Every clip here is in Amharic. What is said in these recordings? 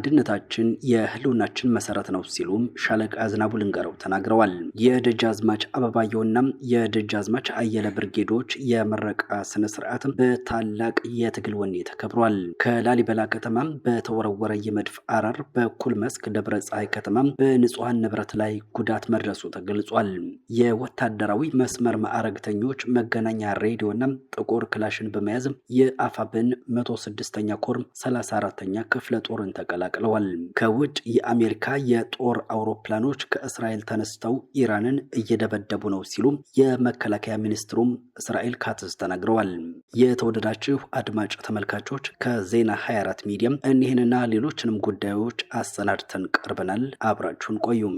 አንድነታችን የህልውናችን መሰረት ነው ሲሉም ሻለቃ ዝናቡ ልንገረው ተናግረዋል። የደጃዝማች አበባየውና የደጃዝማች አየለ ብርጌዶች የምረቃ ስነ ስርዓት በታላቅ የትግል ወኔ ተከብሯል። ከላሊበላ ከተማ በተወረወረ የመድፍ አረር በኩል መስክ ደብረ ፀሐይ ከተማ በንጹሃን ንብረት ላይ ጉዳት መድረሱ ተገልጿል። የወታደራዊ መስመር ማዕረግተኞች መገናኛ ሬዲዮና ጥቁር ክላሽን በመያዝ የአፋብን 106ኛ ኮር 34ኛ ክፍለ ጦርን ተቀላቅለዋል። ከውጭ የአሜሪካ የጦር አውሮፕላኖች ከእስራኤል ተነስተው ኢራንን እየደበደቡ ነው ሲሉ የመከላከያ ሚኒስትሩም እስራኤል ካትዝ ተናግረዋል። የተወደዳችሁ አድማጭ ተመልካቾች ከዜና 24 ሚዲያም እኒህንና ሌሎችንም ጉዳዮች አሰናድተን ቀርበናል። አብራችሁን ቆዩም።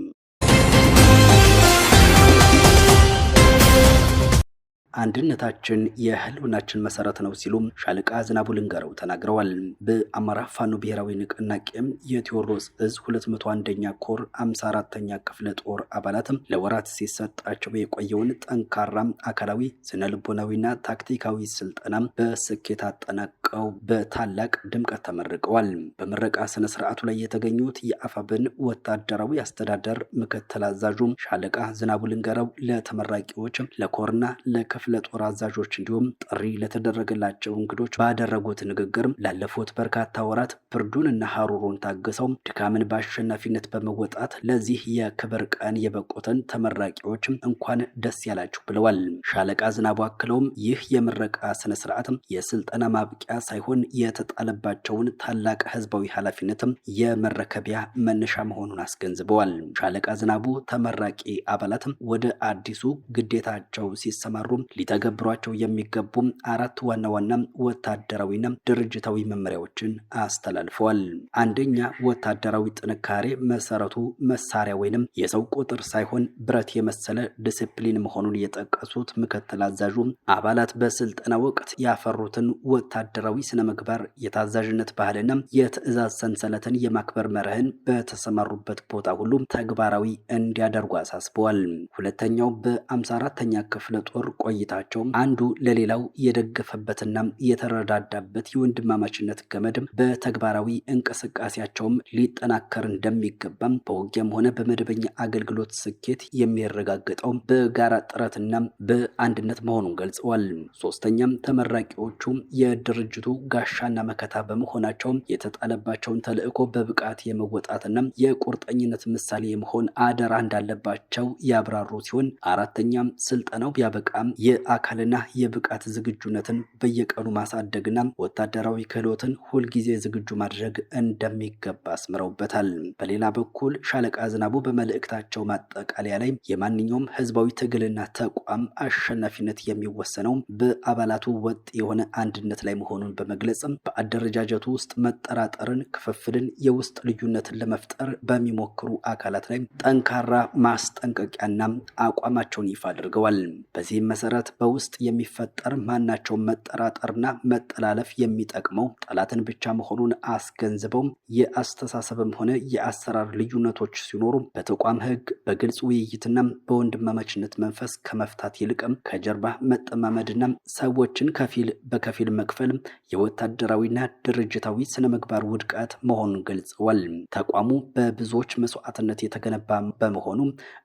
አንድነታችን የህልውናችን መሰረት ነው ሲሉም ሻለቃ ዝናቡ ልንገረው ተናግረዋል። በአማራ ፋኖ ብሔራዊ ንቅናቄም የቴዎድሮስ እዝ 201ኛ ኮር 54ኛ ክፍለ ጦር አባላትም ለወራት ሲሰጣቸው የቆየውን ጠንካራ አካላዊ ስነልቦናዊና ታክቲካዊ ስልጠና በስኬት አጠናቀው በታላቅ ድምቀት ተመርቀዋል። በምረቃ ስነ ስርዓቱ ላይ የተገኙት የአፋብን ወታደራዊ አስተዳደር ምክትል አዛዡ ሻለቃ ዝናቡ ልንገረው ለተመራቂዎች ለኮርና ለክፍለ ጦር አዛዦች እንዲሁም ጥሪ ለተደረገላቸው እንግዶች ባደረጉት ንግግር ላለፉት በርካታ ወራት ብርዱንና ሐሩሩን ታግሰው ድካምን በአሸናፊነት በመወጣት ለዚህ የክብር ቀን የበቁትን ተመራቂዎች እንኳን ደስ ያላችሁ ብለዋል። ሻለቃ ዝናቡ አክለውም ይህ የምረቃ ስነ ስርዓት የስልጠና ማብቂያ ሳይሆን የተጣለባቸውን ታላቅ ህዝባዊ ኃላፊነትም የመረከቢያ መነሻ መሆኑን አስገንዝበዋል። ሻለቃ ዝናቡ ተመራቂ አባላትም ወደ አዲሱ ግዴታቸው ሲሰማሩ ሊተገብሯቸው የሚገቡ 4 ዋና ዋና ወታደራዊና ድርጅታዊ መመሪያዎችን አስተላልፈዋል። አንደኛ፣ ወታደራዊ ጥንካሬ መሰረቱ መሳሪያ ወይንም የሰው ቁጥር ሳይሆን ብረት የመሰለ ዲሲፕሊን መሆኑን የጠቀሱት ምክትል አዛዡ አባላት በስልጠና ወቅት ያፈሩትን ወታደራዊ ስነ ምግባር፣ የታዛዥነት ባህልና የትዕዛዝ ሰንሰለትን የማክበር መርህን በተሰማሩበት ቦታ ሁሉ ተግባራዊ እንዲያደርጉ አሳስበዋል። ሁለተኛው፣ በ54ኛ ክፍለ ጦር ቆይታቸው አንዱ ለሌላው የደገፈበትና የተረዳዳበት የወንድማማችነት ገመድ በተግባራዊ እንቅስቃሴያቸውም ሊጠናከር እንደሚገባም በውጊያም ሆነ በመደበኛ አገልግሎት ስኬት የሚረጋገጠው በጋራ ጥረትና በአንድነት መሆኑን ገልጸዋል። ሶስተኛም፣ ተመራቂዎቹ የድርጅቱ ጋሻና መከታ በመሆናቸው የተጣለባቸውን ተልዕኮ በብቃት የመወጣትና የቁርጠኝነት ምሳሌ የመሆን አደራ እንዳለባቸው ያብራሩ ሲሆን አራተኛም፣ ስልጠናው ቢያበቃም የአካልና የብቃት ዝግጁነትን በየቀኑ ማሳደግና ወታደራዊ ክህሎትን ሁልጊዜ ዝግጁ ማድረግ እንደሚገባ አስምረውበታል። በሌላ በኩል ሻለቃ ዝናቡ በመልእክታቸው ማጠቃለያ ላይ የማንኛውም ህዝባዊ ትግልና ተቋም አሸናፊነት የሚወሰነው በአባላቱ ወጥ የሆነ አንድነት ላይ መሆኑን በመግለጽ በአደረጃጀቱ ውስጥ መጠራጠርን፣ ክፍፍልን፣ የውስጥ ልዩነትን ለመፍጠር በሚሞክሩ አካላት ላይ ጠንካራ ማስጠንቀቂያና አቋማቸውን ይፋ አድርገዋል። በዚህም መሰረት በውስጥ የሚፈጠር ማናቸው መጠራጠርና መጠላለፍ የሚጠቅመው ጠላትን ብቻ መሆኑን አስገንዝበው የአስተሳሰብም ሆነ የአሰራር ልዩነቶች ሲኖሩ በተቋም ህግ በግልጽ ውይይትና በወንድማማችነት መንፈስ ከመፍታት ይልቅም ከጀርባ መጠማመድና ሰዎችን ከፊል በከፊል መክፈል የወታደራዊና ድርጅታዊ ስነ ምግባር ውድቀት መሆኑን ገልጸዋል። ተቋሙ በብዙዎች መስዋዕትነት የተገነባ በመሆኑ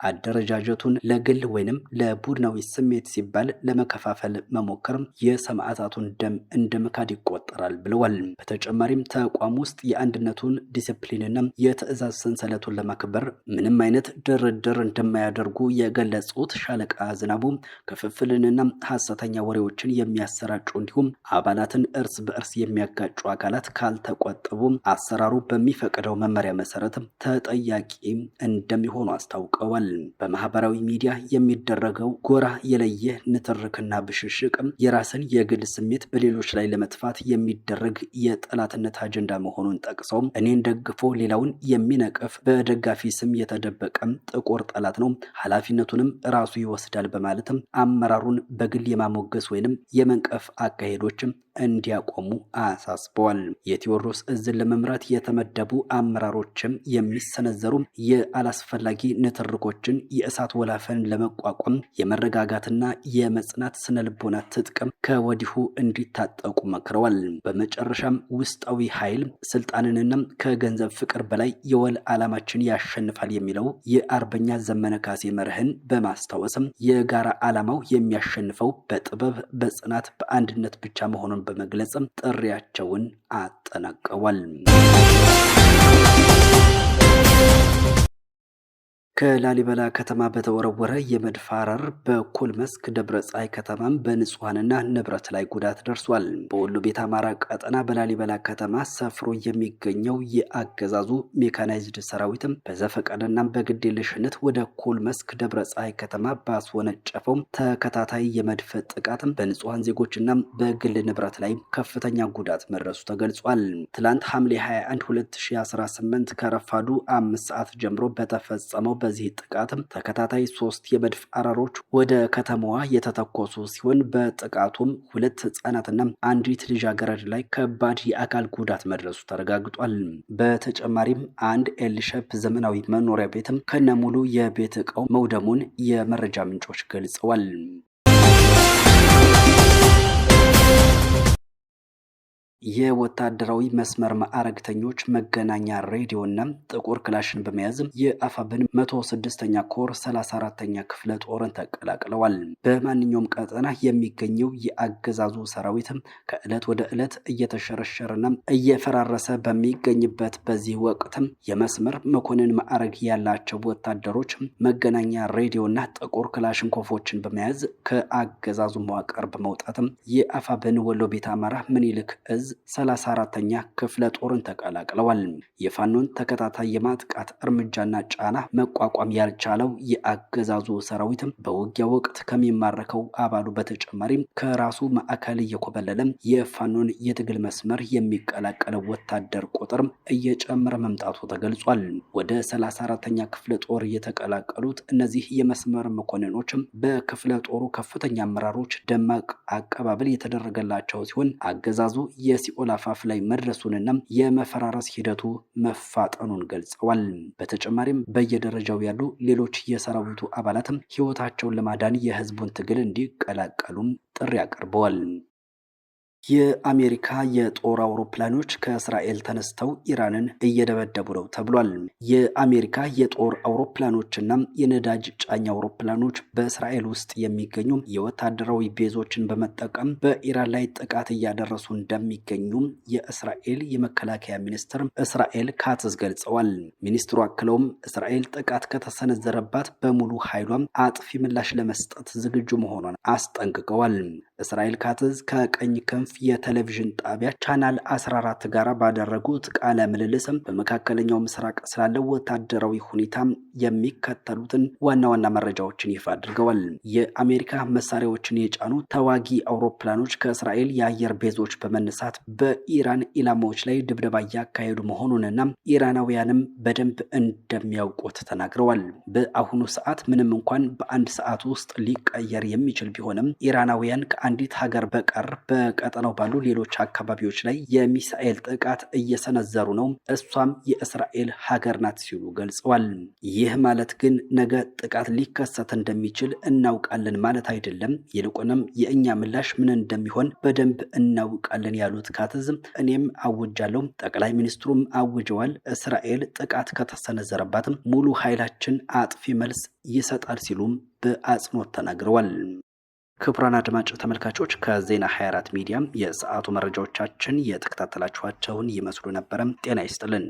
አደረጃጀቱን ለግል ወይንም ለቡድናዊ ስሜት ሲባል ለመከፋፈል መሞከር የሰማዕታቱን ደም እንደመካድ ይቆጠራል ብለዋል። በተጨማሪም ተቋም ውስጥ የአንድነቱን ዲሲፕሊንና የትዕዛዝ ሰንሰለቱን ለማክበር ምንም አይነት ድርድር እንደማያደርጉ የገለጹት ሻለቃ ዝናቡ ክፍፍልንና ሐሰተኛ ወሬዎችን የሚያሰራጩ እንዲሁም አባላትን እርስ በእርስ የሚያጋጩ አካላት ካልተቆጠቡ አሰራሩ በሚፈቅደው መመሪያ መሰረት ተጠያቂ እንደሚሆኑ አስታውቀዋል። በማህበራዊ ሚዲያ የሚደረገው ጎራ የለየ ንትርክና ብሽሽቅ የራስን የግል ስሜት በሌሎች ላይ ለመጥፋት የሚደረግ የጠላትነት አጀንዳ መሆኑን ጠቅሰው እኔን ደግፎ ሌላውን የሚነቅፍ በደጋፊ ስም የተደበቀም ጥቁር ጠላት ነው፣ ኃላፊነቱንም ራሱ ይወስዳል በማለትም አመራሩን በግል የማሞገስ ወይንም የመንቀፍ አካሄዶችም እንዲያቆሙ አሳስበዋል። የቴዎድሮስ እዝን ለመምራት የተመደቡ አመራሮችም የሚሰነዘሩ የአላስፈላጊ ንትርኮችን የእሳት ወላፈን ለመቋቋም የመረጋጋትና የመጽናት ስነልቦና ትጥቅም ከወዲሁ እንዲታጠቁ መክረዋል። በመጨረሻም ውስጣዊ ኃይል ስልጣንንና ከገንዘብ ፍቅር በላይ የወል ዓላማችን ያሸንፋል የሚለው የአርበኛ ዘመነ ካሴ መርህን በማስታወስም የጋራ ዓላማው የሚያሸንፈው በጥበብ፣ በጽናት፣ በአንድነት ብቻ መሆኑን በመግለጽም ጥሪያቸውን አጠናቀዋል። ከላሊበላ ከተማ በተወረወረ የመድፍ አረር በኩል መስክ ደብረ ፀሐይ ከተማም በንጹሐንና ንብረት ላይ ጉዳት ደርሷል። በወሎ ቤት አማራ ቀጠና በላሊበላ ከተማ ሰፍሮ የሚገኘው የአገዛዙ ሜካናይዝድ ሰራዊትም በዘፈቀደና በግዴለሽነት ወደ ኩል መስክ ደብረ ፀሐይ ከተማ ባስወነጨፈው ተከታታይ የመድፍ ጥቃትም በንጹሐን ዜጎችና በግል ንብረት ላይ ከፍተኛ ጉዳት መድረሱ ተገልጿል። ትላንት ሐምሌ 21 2018 ከረፋዱ 5 ሰዓት ጀምሮ በተፈጸመው በዚህ ጥቃትም ተከታታይ 3 የመድፍ አረሮች ወደ ከተማዋ የተተኮሱ ሲሆን በጥቃቱም 2 ህጻናትና አንዲት ልጃገረድ ላይ ከባድ የአካል ጉዳት መድረሱ ተረጋግጧል። በተጨማሪም አንድ ኤልሸፕ ዘመናዊ መኖሪያ ቤትም ከነሙሉ የቤት ዕቃው መውደሙን የመረጃ ምንጮች ገልጸዋል። የወታደራዊ መስመር ማዕረግተኞች መገናኛ ሬዲዮና ጥቁር ክላሽን በመያዝ የአፋብን 106ኛ ኮር 34ኛ ክፍለ ጦርን ተቀላቅለዋል። በማንኛውም ቀጠና የሚገኘው የአገዛዙ ሰራዊት ከዕለት ወደ ዕለት እየተሸረሸረና እየፈራረሰ በሚገኝበት በዚህ ወቅትም የመስመር መኮንን ማዕረግ ያላቸው ወታደሮች መገናኛ ሬዲዮና ጥቁር ክላሽንኮፎችን በመያዝ ከአገዛዙ መዋቅር በመውጣትም የአፋብን ወሎ ቤት አማራ ምኒልክ እዝ 34ኛ ክፍለ ጦርን ተቀላቅለዋል። የፋኖን ተከታታይ የማጥቃት እርምጃና ጫና መቋቋም ያልቻለው የአገዛዙ ሰራዊት በውጊያ ወቅት ከሚማረከው አባሉ በተጨማሪ ከራሱ ማዕከል እየኮበለለ የፋኖን የትግል መስመር የሚቀላቀለው ወታደር ቁጥር እየጨመረ መምጣቱ ተገልጿል። ወደ 34ኛ ክፍለ ጦር የተቀላቀሉት እነዚህ የመስመር መኮንኖች በክፍለ ጦሩ ከፍተኛ አመራሮች ደማቅ አቀባበል የተደረገላቸው ሲሆን አገዛዙ የሲኦል አፋፍ ላይ መድረሱንና የመፈራረስ ሂደቱ መፋጠኑን ገልጸዋል። በተጨማሪም በየደረጃው ያሉ ሌሎች የሰራዊቱ አባላትም ሕይወታቸውን ለማዳን የህዝቡን ትግል እንዲቀላቀሉም ጥሪ አቅርበዋል። የአሜሪካ የጦር አውሮፕላኖች ከእስራኤል ተነስተው ኢራንን እየደበደቡ ነው ተብሏል። የአሜሪካ የጦር አውሮፕላኖችና የነዳጅ ጫኝ አውሮፕላኖች በእስራኤል ውስጥ የሚገኙ የወታደራዊ ቤዞችን በመጠቀም በኢራን ላይ ጥቃት እያደረሱ እንደሚገኙ የእስራኤል የመከላከያ ሚኒስትር እስራኤል ካትዝ ገልጸዋል። ሚኒስትሩ አክለውም እስራኤል ጥቃት ከተሰነዘረባት በሙሉ ኃይሏም አጥፊ ምላሽ ለመስጠት ዝግጁ መሆኗን አስጠንቅቀዋል። እስራኤል ካትዝ ከቀኝ ክንፍ የቴሌቪዥን ጣቢያ ቻናል 14 ጋር ባደረጉት ቃለ ምልልስም በመካከለኛው ምስራቅ ስላለው ወታደራዊ ሁኔታ የሚከተሉትን ዋና ዋና መረጃዎችን ይፋ አድርገዋል። የአሜሪካ መሳሪያዎችን የጫኑ ተዋጊ አውሮፕላኖች ከእስራኤል የአየር ቤዞች በመነሳት በኢራን ኢላማዎች ላይ ድብደባ እያካሄዱ መሆኑንና ኢራናውያንም በደንብ እንደሚያውቁት ተናግረዋል። በአሁኑ ሰዓት ምንም እንኳን በአንድ ሰዓት ውስጥ ሊቀየር የሚችል ቢሆንም ኢራናውያን ከአንዲት ሀገር በቀር በቀጠናው ባሉ ሌሎች አካባቢዎች ላይ የሚሳኤል ጥቃት እየሰነዘሩ ነው፣ እሷም የእስራኤል ሀገር ናት ሲሉ ገልጸዋል። ይህ ማለት ግን ነገ ጥቃት ሊከሰት እንደሚችል እናውቃለን ማለት አይደለም፣ ይልቁንም የእኛ ምላሽ ምን እንደሚሆን በደንብ እናውቃለን ያሉት ካትዝ እኔም አውጃለሁ፣ ጠቅላይ ሚኒስትሩም አውጀዋል፣ እስራኤል ጥቃት ከተሰነዘረባትም ሙሉ ኃይላችን አጥፊ መልስ ይሰጣል ሲሉም በአጽንኦት ተናግረዋል። ክቡራን አድማጭ ተመልካቾች ከዜና 24 ሚዲያ የሰዓቱ መረጃዎቻችን የተከታተላችኋቸውን ይመስሉ ነበር። ጤና ይስጥልን።